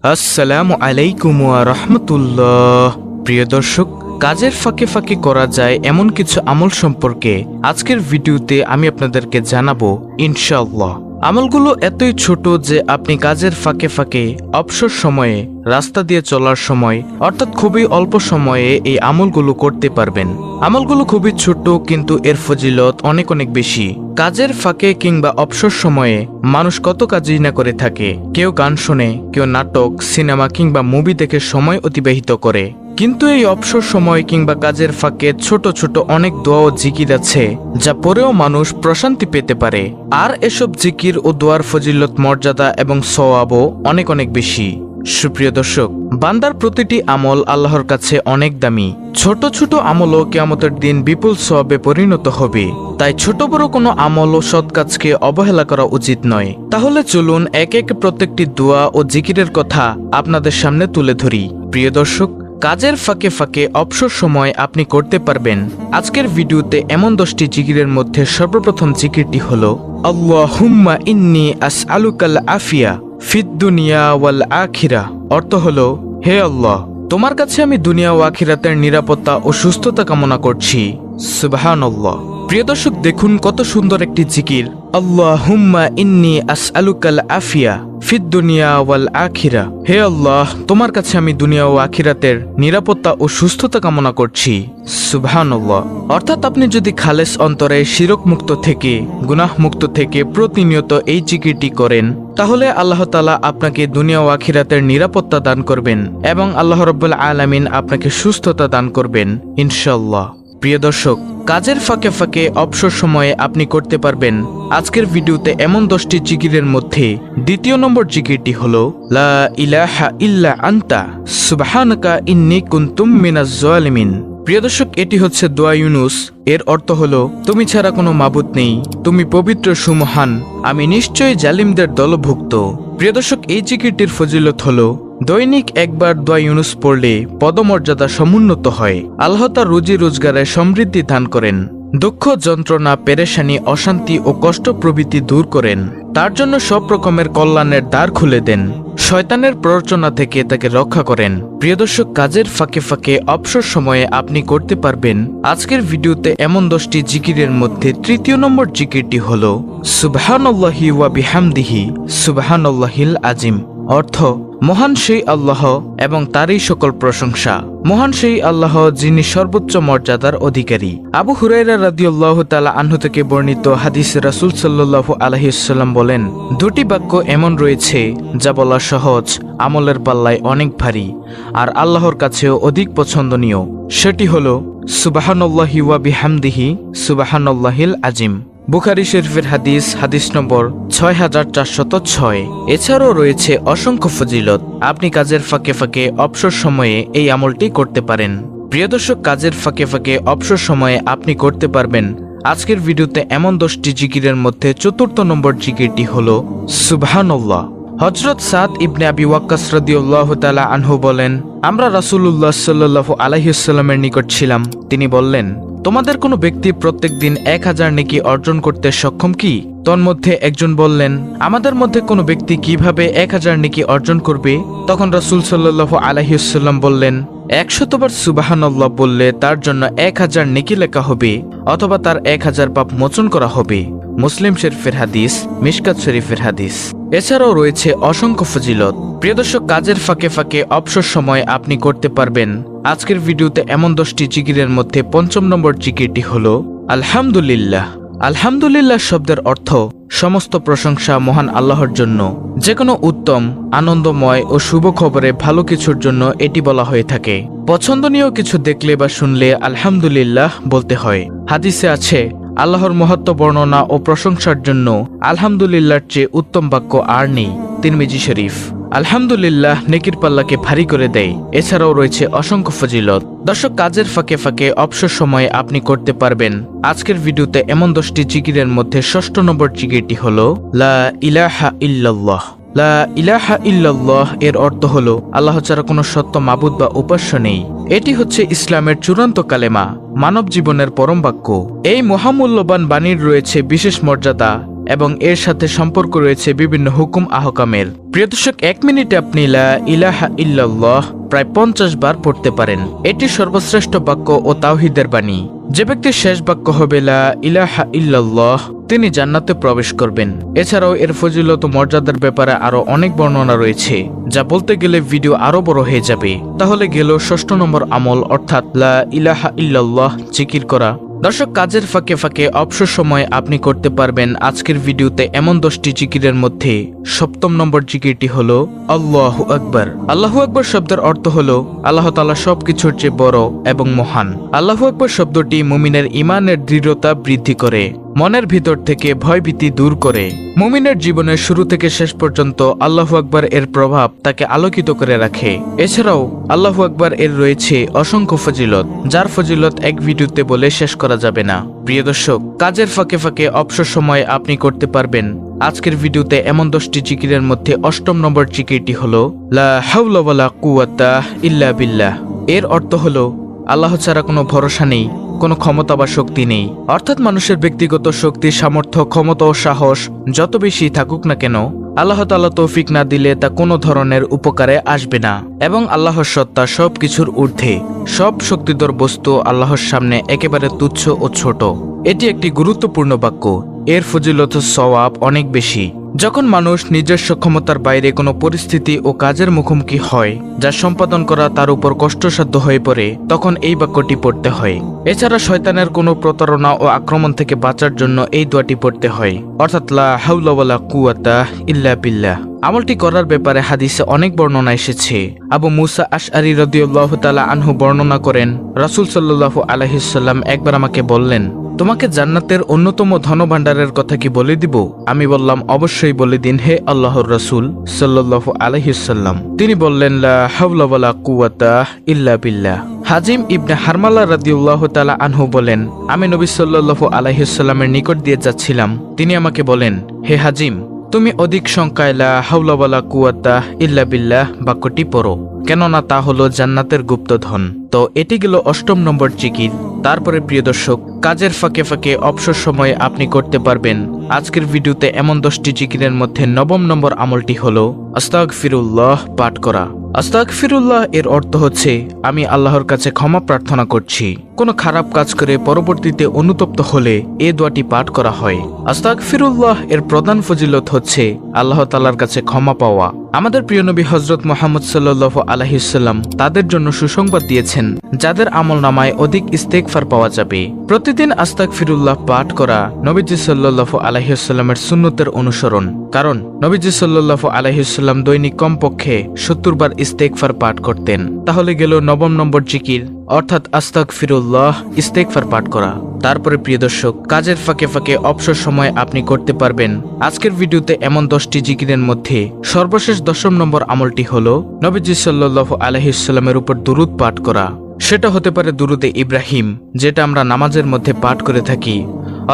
আসসালামু আলাইকুম ওয়া রাহমাতুল্লাহ। প্রিয় দর্শক, কাজের ফাঁকে ফাঁকে করা যায় এমন কিছু আমল সম্পর্কে আজকের ভিডিওতে আমি আপনাদেরকে জানাবো ইনশাআল্লাহ। আমলগুলো এতই ছোট যে আপনি কাজের ফাঁকে ফাঁকে অবসর সময়ে, রাস্তা দিয়ে চলার সময় অর্থাৎ খুবই অল্প সময়ে এই আমলগুলো করতে পারবেন। আমলগুলো খুবই ছোট কিন্তু এর ফজিলত অনেক অনেক বেশি। কাজের ফাঁকে কিংবা অবসর সময়ে মানুষ কত কাজই না করে থাকে। কেউ গান শোনে, কেউ নাটক, সিনেমা কিংবা মুভি দেখে সময় অতিবাহিত করে। কিন্তু এই অবসর সময় কিংবা কাজের ফাঁকে ছোট ছোট অনেক দোয়া ও জিকির আছে যা পরেও মানুষ প্রশান্তি পেতে পারে। আর এসব জিকির ও দোয়ার ফজিলত, মর্যাদা এবং সওয়াবও অনেক অনেক বেশি। সুপ্রিয় দর্শক, বান্দার প্রতিটি আমল আল্লাহর কাছে অনেক দামি। ছোট ছোট আমলও কিয়ামতের দিন বিপুল সওয়াবে পরিণত হবে। তাই ছোট বড় কোনো আমল ও সৎ কাজকে অবহেলা করা উচিত নয়। তাহলে চলুন এক এক প্রত্যেকটি দোয়া ও জিকিরের কথা আপনাদের সামনে তুলে ধরি। প্রিয় দর্শক, কাজের ফাঁকে ফাঁকে অবসর সময় আপনি করতে পারবেন আজকের ভিডিওতে এমন 10টি জিকিরের মধ্যে সর্বপ্রথম জিকিরটি হলো আল্লাহুম্মা ইন্নী আসআলুকাল আফিয়া ফিদ দুনিয়া ওয়াল আখিরা। অর্থ হলো, হে আল্লাহ, তোমার কাছে আমি দুনিয়া ও আখিরাতের নিরাপত্তা ও সুস্থতা কামনা করছি। সুবহানাল্লাহ। প্রিয় দর্শক, দেখুন কত সুন্দর একটি জিকির। আল্লাহুম্মা ইন্নী আসআলুকাল আফিয়া ফিদ দুনিয়া ওয়াল আখিরা। হে আল্লাহ, তোমার কাছে আমি দুনিয়া ও আখিরাতের নিরাপত্তা ও সুস্থতা কামনা করছি। সুবহানাল্লাহ। অর্থাৎ আপনি যদি খালেস অন্তরে, শিরক মুক্ত থেকে, গুনাহ মুক্ত থেকে প্রতিনিয়ত এই জিকিরটি করেন, তাহলে আল্লাহ তাআলা আপনাকে দুনিয়া ও আখিরাতের নিরাপত্তা দান করবেন এবং আল্লাহ রাব্বুল আলামিন আপনাকে সুস্থতা দান করবেন ইনশাআল্লাহ। প্রিয় দর্শক, কাজের ফাঁকে ফাঁকে অবসর সময়ে আপনি করতে পারবেন আজকের ভিডিওতে এমন 10টি জিকিরের মধ্যে দ্বিতীয় নম্বর জিকিরটি হলো লা ইলাহা ইল্লা আনতা সুবহানাকা ইন্নী কুনতুম মিনাজ জালিমিন। প্রিয় দর্শক, এটি হচ্ছে দোয়া ইউনুস। এর অর্থ হলো, তুমি ছাড়া কোনো মাবুদ নেই, তুমি পবিত্র সুমহান, আমি নিশ্চয়ই জালিমদের দলভুক্ত। প্রিয় দর্শক, এই জিকিরটির ফজিলত হলো, দৈনিক একবার দোয়া ইউনুস পড়লে পদমর্যাদা সমুন্নত হয়। আল্লাহ তার রুজি রোজগারে সমৃদ্ধি দান করেন, দুঃখ, যন্ত্রণা, পেরেশানি, অশান্তি ও কষ্ট প্রভৃতি দূর করেন, তার জন্য সব রকমের কল্যাণের দ্বার খুলে দেন, শয়তানের প্ররোচনা থেকে তাকে রক্ষা করেন। প্রিয় দর্শক, কাজের ফাঁকে ফাঁকে অবসর সময়ে আপনি করতে পারবেন আজকের ভিডিওতে এমন 10টি জিকিরের মধ্যে তৃতীয় নম্বর জিকিরটি হলো সুবহানাল্লাহি ওয়া বিহামদিহি সুবহানাল্লাহিল আজিম। অর্থ, মহান সেই আল্লাহ এবং তারই সকল প্রশংসা। মহান সেই আল্লাহ যিনি সর্বোচ্চ মর্যাদার অধিকারী। আবু হুরায়রা রাদিয়াল্লাহু তাআলা আনহু থেকে বর্ণিত হাদিসে রাসূল সাল্লাল্লাহু আলাইহি ওয়াসাল্লাম বলেন, দুটি বাক্য এমন রয়েছে যা বলা সহজ, আমলের পাল্লায় অনেক ভারী আর আল্লাহর কাছেও অধিক পছন্দনীয়। সেটি হলো সুবহানাল্লাহি ওয়া বিহামদিহি সুবহানাল্লাহিল আজিম। বুখারী শরীফের হাদিস, হাদিস নম্বর 6406। এছাড়াও রয়েছে অসংখ্য ফজিলত। আপনি কাজের ফাঁকে ফাঁকে অবসর সময়ে এই আমলটি করতে পারেন। প্রিয় দর্শক, কাজের ফাঁকে ফাঁকে অবসর সময়ে আপনি করতে পারবেন আজকের ভিডিওতে এমন 10টি জিকিরের মধ্যে চতুর্থ নম্বর জিকিরটি হলো সুবহানাল্লাহ। হযরত সাদ ইবনে আবি ওয়াক্কাস রাদিয়াল্লাহু তাআলা আনহু বলেন, আমরা রাসূলুল্লাহ সাল্লাল্লাহু আলাইহি ওয়াসাল্লামের নিকট ছিলাম। তিনি বললেন, তোমাদের কোনো ব্যক্তি প্রত্যেক দিন 1000 নেকি অর্জন করতে সক্ষম কি? তন্মধ্যে একজন বললেন, আমাদের মধ্যে কোনো ব্যক্তি কিভাবে 1000 নেকি অর্জন করবে? তখন রাসূল সাল্লাল্লাহু আলাইহি ওয়াসাল্লাম বললেন, 100 বার সুবহানাল্লাহ বললে তার জন্য 1000 নেকি লেখা হবে অথবা তার 1000 পাপ মোচন করা হবে। মুসলিম শরীফের হাদিস, মিশকাত শরীফের হাদিস। এছাড়াও রয়েছে অসংখ্য ফজিলত। প্রিয় দর্শক, কাজের ফাঁকে ফাঁকে অবসর সময় আপনি করতে পারবেন আজকের ভিডিওতে এমন 10টি জিকিরের মধ্যে পঞ্চম নম্বর জিকিরটি হলো আলহামদুলিল্লাহ। আলহামদুলিল্লাহ শব্দের অর্থ সমস্ত প্রশংসা মহান আল্লাহর জন্য। যে কোনো উত্তম, আনন্দময় ও শুভ খবরে ভালো কিছুর জন্য এটি বলা হয়ে থাকে। পছন্দনীয় কিছু দেখলে বা শুনলে আলহামদুলিল্লাহ বলতে হয়। হাদিসে আছে, আল্লাহর মহত্ব বর্ণনা ও প্রশংসার জন্য আলহামদুলিল্লাহর চেয়ে উত্তম বাক্য আর নেই। তিরমিজি শরীফ। আলহামদুলিল্লাহ নেকির পাল্লাকে ভারী করে দেয়। এছাড়াও রয়েছে অসংখ্য ফজিলত। দর্শক, কাজের ফাঁকে ফাঁকে অবসর সময়ে আপনি করতে পারবেন আজকের ভিডিওতে এমন 10টি জিকিরের মধ্যে ষষ্ঠ নম্বর জিকিরটি হলো লা ইলাহা ইল্লাল্লাহ। লা ইলাহা ইল্লাল্লাহ এর অর্থ হলো, আল্লাহ ছাড়া কোনো সত্য মাবুদ বা উপাস্য নেই। এটি হচ্ছে ইসলামের চূড়ান্ত কালেমা, মানব জীবনের পরম বাক্য। এই মহামূল্যবান বাণীর রয়েছে বিশেষ মর্যাদা এবং এর সাথে সম্পর্ক রয়েছে বিভিন্ন হুকুম আহকামের। প্রিয় দর্শক, 1 মিনিটে আপনি লা ইলাহা ইল্লাল্লাহ প্রায় 50 বার পড়তে পারেন। এটি সর্বশ্রেষ্ঠ বাক্য ও তাওহীদের বাণী। যে ব্যক্তির শেষ বাক্য হবে লা ইলাহা ইল্লাল্লাহ, তিনি জান্নাতে প্রবেশ করবেন। এছাড়াও এর ফজিলত ও মর্যাদার ব্যাপারে আরো অনেক বর্ণনা রয়েছে, যা বলতে গেলে ভিডিও আরো বড় হয়ে যাবে। তাহলে গেল 6 নম্বর আমল, অর্থাৎ লা ইলাহা ইল্লাল্লাহ জিকির করা। দর্শক, কাজের ফাঁকে ফাঁকে অবসর সময় আপনি করতে পারবেন আজকের ভিডিওতে এমন 10টি জিকিরের মধ্যে 7ম নম্বর জিকিরটি হলো আল্লাহু আকবার। আল্লাহু আকবার শব্দের অর্থ হলো আল্লাহ তাআলা সবকিছুর চেয়ে বড় এবং মহান। আল্লাহু আকবার শব্দটি মুমিনের ঈমানের দৃঢ়তা বৃদ্ধি করে, মনের ভিতর থেকে ভয়ভীতি দূর করে। মুমিনের জীবনের শুরু থেকে শেষ পর্যন্ত আল্লাহু আকবার এর প্রভাব তাকে আলোকিত করে রাখে। এছাড়াও আল্লাহু আকবার এর রয়েছে অসংখ্য ফজিলত, যার ফজিলত এক ভিডিওতে বলে শেষ করা যাবে না। প্রিয় দর্শক, কাজের ফাঁকে ফাঁকে অবসর সময় আপনি করতে পারবেন আজকের ভিডিওতে এমন 10টি জিকিরের মধ্যে 8ম নম্বর জিকিরটি হলো লা হাওলা ওয়ালা কুওয়াতা ইল্লা বিল্লাহ। এর অর্থ হলো আল্লাহ ছাড়া কোনো ভরসা নেই, কোনো ক্ষমতা বা শক্তি নেই। অর্থাৎ মানুষের ব্যক্তিগত শক্তি, সামর্থ্য, ক্ষমতা ও সাহস যত বেশি থাকুক না কেন, আল্লাহ তাআলা তৌফিক না দিলে তা কোনো ধরনের উপকারে আসবে না। এবং আল্লাহর সত্তা সবকিছুর ঊর্ধ্বে, সব শক্তিধর বস্তু আল্লাহর সামনে একেবারে তুচ্ছ ও ছোট। এটি একটি গুরুত্বপূর্ণ বাক্য। এর ফজিলত ও সওয়াব অনেক বেশি। যখন মানুষ নিজস্ব ক্ষমতার বাইরে কোনো পরিস্থিতি ও কাজের মুখোমুখি হয় যা সম্পাদন করা তার উপর কষ্টসাধ্য হয়ে পড়ে, তখন এই বাক্যটি পড়তে হয়। এছাড়া শয়তানের কোনো প্রতারণা ও আক্রমণ থেকে বাঁচার জন্য এই দোয়াটি পড়তে হয়, অর্থাৎ লা হাওলা ওয়ালা কুওয়াতা ইল্লা বিল্লাহ। আমলটি করার ব্যাপারে হাদিসে অনেক বর্ণনা এসেছে। আবু মুসা আশআরী রাদিয়াল্লাহু তাআলা আনহু বর্ণনা করেন, রাসূল সাল্লাল্লাহু আলাইহি সাল্লাম একবার আমাকে বললেন, তোমাকে জান্নাতের অন্যতম ধনভাণ্ডারের কথা কি বলে দিব? আমি বললাম, অবশ্যই বলে দিন হে আল্লাহর রাসূল সাল্লাল্লাহু আলাইহি সাল্লাম। তিনি বললেন, লা হাওলা ওয়ালা কুওয়াতা ইল্লা বিল্লাহ। হাজিম ইবনে হারমালা রাদিয়াল্লাহু তাআলা আনহু বলেন, আমি নবী সাল্লাল্লাহু আলাইহি সাল্লামের নিকট দিয়ে যাচ্ছিলাম। তিনি আমাকে বলেন, হে হাজিম, তুমি অধিক সংখ্যায় লা হাওলা ওয়ালা কুওয়াতা ইল্লা বিল্লাহ বাক্যটি পড়ো, কেননা তা হলো জান্নাতের গুপ্তধন। তো এটি গেল 8ম নম্বর জিকির। তারপরে প্রিয় দর্শক, কাজের ফাঁকে ফাঁকে অবসর সময়ে আপনি করতে পারবেন আজকের ভিডিওতে এমন 10টি জিকিরের মধ্যে 9ম নম্বর আমলটি হলো আস্তাগফিরুল্লাহ পাঠ করা। আস্তাগফিরুল্লাহ এর অর্থ হচ্ছে আমি আল্লাহর কাছে ক্ষমা প্রার্থনা করছি। কোনো খারাপ কাজ করে পরবর্তীতে অনুতপ্ত হলে এই দোয়াটি পাঠ করা হয়। আস্তাগফিরুল্লাহ এর প্রধান ফজিলত হচ্ছে আল্লাহ তাআলার কাছে ক্ষমা পাওয়া। আমাদের প্রিয় নবী হযরত মুহাম্মদ সাল্লাল্লাহু আলাইহি সাল্লাম তাদের জন্য সুসংবাদ দিয়েছেন, যাদের আমলনামায় অধিক ইস্তেগফার পাওয়া যাবে। প্রতিদিন আস্তাগফিরুল্লাহ পাঠ করা নবীজি সাল্লাল্লাহু আলাইহি সাল্লামের সুন্নতের অনুসরণ, কারণ নবীজি সাল্লাল্লাহু আলাইহি সাল্লাম দৈনিক কমপক্ষে 70 বার ইস্তেগফার পাঠ করতেন। তাহলে গেল 9ম নম্বর জিকির, অর্থাৎ আস্তাগফিরুল্লাহ ইস্তেগফার পাঠ করা। তারপরে প্রিয় দর্শক, কাজের ফাঁকে ফাঁকে অবসর সময় আপনি করতে পারবেন আজকের ভিডিওতে এমন 10টি জিকিরের মধ্যে সর্বশেষ 10ম নম্বর আমলটি হলো নবীজি সাল্লাল্লাহু আলাইহি সাল্লামের উপর দুরূদ পাঠ করা। সেটা হতে পারে দুরুদে ইব্রাহিম, যেটা আমরা নামাজের মধ্যে পাঠ করে থাকি,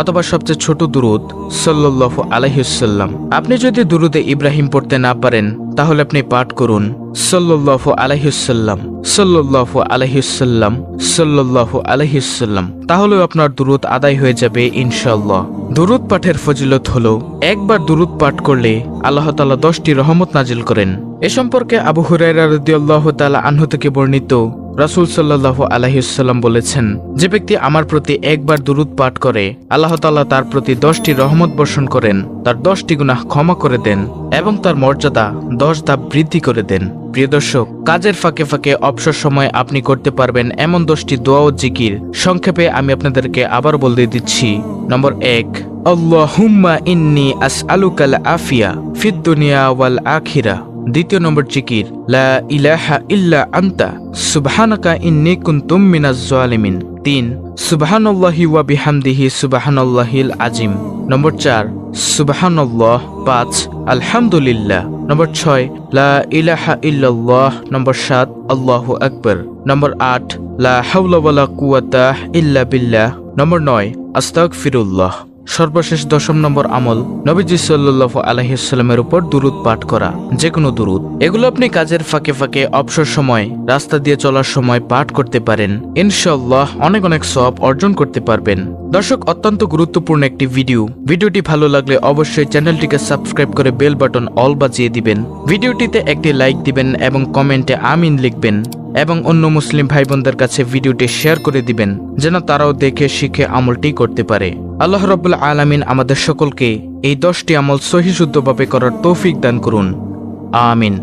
অথবা সবচেয়ে ছোট দুরুদ সাল্লাল্লাহু আলাইহি সাল্লাম। আপনি যদি দুরুদে ইব্রাহিম পড়তে না পারেন, তাহলে আপনি পাঠ করুন সাল্লাল্লাহু আলাইহি সাল্লাম সাল্লাল্লাহু আলাইহি সাল্লাম সাল্লাল্লাহু আলাইহি সাল্লাম। তাহলেও আপনার দুরুদ আদায় হয়ে যাবে ইনশাআল্লাহ। দুরুদ পাঠের ফজিলত হলো, একবার দুরুদ পাঠ করলে আল্লাহ তাআলা 10টি রহমত নাজিল করেন। এ সম্পর্কে আবু হুরায়রা রাদিয়াল্লাহু তাআলা আনহু থেকে বর্ণিত, রাসূল সাল্লাল্লাহু আলাইহি সাল্লাম বলেছেন, যে ব্যক্তি আমার প্রতি একবার দুরুদ পাঠ করে, আল্লাহ তাআলা তার প্রতি 10টি রহমত বর্ষণ করেন, তার 10টি গুনাহ ক্ষমা করে দেন এবং তার মর্যাদা 10 ধাপ বৃদ্ধি করে দেন। প্রিয় দর্শক, কাজের ফাঁকে ফাঁকে অবসর সময় আপনি করতে পারবেন এমন 10টি দোয়া ও জিকির। সংক্ষেপে আমি আপনাদেরকে আবার বলে দিচ্ছি। নম্বর 1, আল্লাহুম্মা ইন্নী আসআলুকাল আফিয়া ফিদ দুনিয়া ওয়াল আখিরা। দ্বিতীয় নম্বর জিকির, লা ইলাহা ইল্লা আনতা সুবহানাকা ইন্নী কুনতু মিনাজ জালিমিন। 3, সুবহানাল্লাহি ওয়া বিহামদিহি সুবহানাল্লাহিল আযীম। নম্বর 4, সুবহানাল্লাহ। 5, আলহামদুলিল্লাহ। নম্বর 6, লা ইলাহা ইল্লাল্লাহ। নম্বর 7, আল্লাহু আকবার। নম্বর 8, লা হাওলা ওয়ালা কুওয়াতা ইল্লা বিল্লাহ। নম্বর 9, আস্তাগফিরুল্লাহ। সর্বশেষ 10 নম্বর আমল, নবীজি সাল্লাল্লাহু আলাইহি ওয়াসাল্লামের উপর দুরূদ পাঠ করা, যে কোনো দুরূদ। এগুলো আপনি কাজের ফাঁকে ফাঁকে, অবসর সময়, রাস্তা দিয়ে চলার সময় পাঠ করতে পারেন। ইনশাআল্লাহ অনেক অনেক সওয়াব অর্জন করতে পারবেন। দর্শক, অত্যন্ত গুরুত্বপূর্ণ একটি ভিডিওটি ভালো লাগলে অবশ্যই চ্যানেলটিকে সাবস্ক্রাইব করে বেল বাটন অল বাজিয়ে দিবেন। ভিডিওটিতে একটি লাইক দিবেন এবং কমেন্টে আমিন লিখবেন এবং অন্য মুসলিম ভাই বোনদের কাছে ভিডিওটি শেয়ার করে দিবেন, যেন তারাও দেখে শিখে আমলটি করতে পারে। আল্লাহ রাব্বুল আলামিন আমাদের সকলকে এই 10টি আমল সহিশুদ্ধভাবে করার তৌফিক দান করুন। আমিন।